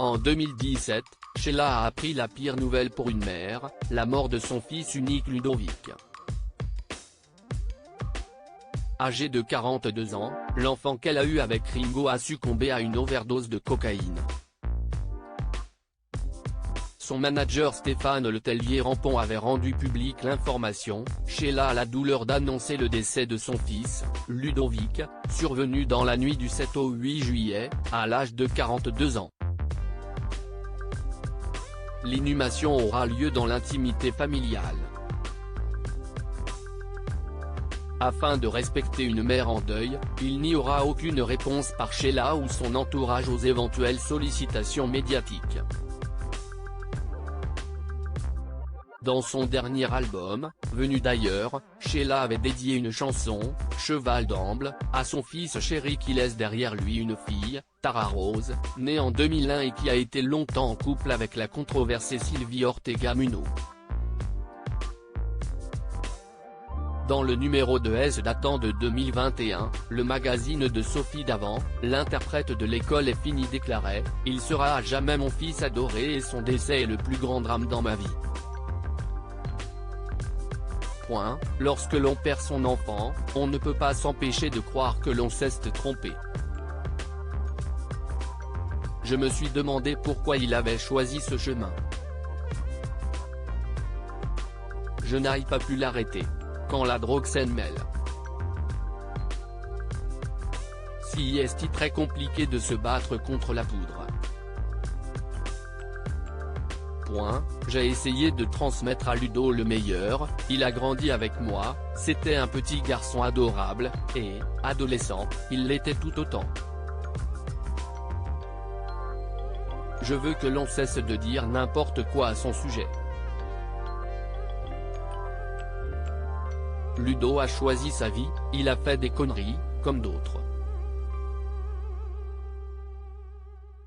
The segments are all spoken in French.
En 2017, Sheila a appris la pire nouvelle pour une mère, la mort de son fils unique Ludovic. Âgé de 42 ans, l'enfant qu'elle a eu avec Ringo a succombé à une overdose de cocaïne. Son manager Stéphane Letellier-Rampon avait rendu publique l'information. Sheila a la douleur d'annoncer le décès de son fils, Ludovic, survenu dans la nuit du 7 au 8 juillet, à l'âge de 42 ans. L'inhumation aura lieu dans l'intimité familiale. Afin de respecter une mère en deuil, il n'y aura aucune réponse par Sheila ou son entourage aux éventuelles sollicitations médiatiques. Dans son dernier album, Venu d'ailleurs, Sheila avait dédié une chanson, Cheval d'Amble, à son fils chéri qui laisse derrière lui une fille, Tara Rose, née en 2001 et qui a été longtemps en couple avec la controversée Sylvie Ortega Munoz. Dans le numéro de S datant de 2021, le magazine de Sophie Davant, l'interprète de L'école est finie déclarait « Il sera à jamais mon fils adoré et son décès est le plus grand drame dans ma vie. » Lorsque l'on perd son enfant, on ne peut pas s'empêcher de croire que l'on s'est trompé. Je me suis demandé pourquoi il avait choisi ce chemin. Je n'ai pas pu l'arrêter. Quand la drogue s'en mêle. Si est-il très compliqué de se battre contre la poudre. J'ai essayé de transmettre à Ludo le meilleur, il a grandi avec moi, c'était un petit garçon adorable, et, adolescent, il l'était tout autant. Je veux que l'on cesse de dire n'importe quoi à son sujet. Ludo a choisi sa vie, il a fait des conneries, comme d'autres.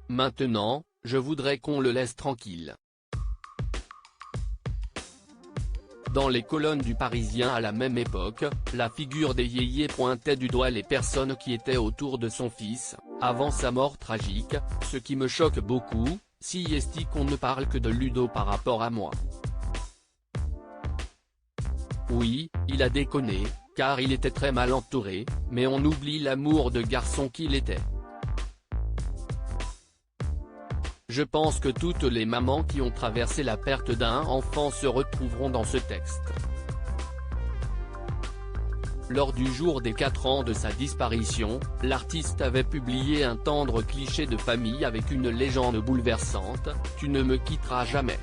Maintenant, je voudrais qu'on le laisse tranquille. Dans les colonnes du Parisien à la même époque, la figure des yéyés pointait du doigt les personnes qui étaient autour de son fils, avant sa mort tragique, ce qui me choque beaucoup, si est-il qu'on ne parle que de Ludo par rapport à moi. Oui, il a déconné, car il était très mal entouré, mais on oublie l'amour de garçon qu'il était. Je pense que toutes les mamans qui ont traversé la perte d'un enfant se retrouveront dans ce texte. Lors du jour des 4 ans de sa disparition, l'artiste avait publié un tendre cliché de famille avec une légende bouleversante, « Tu ne me quitteras jamais ».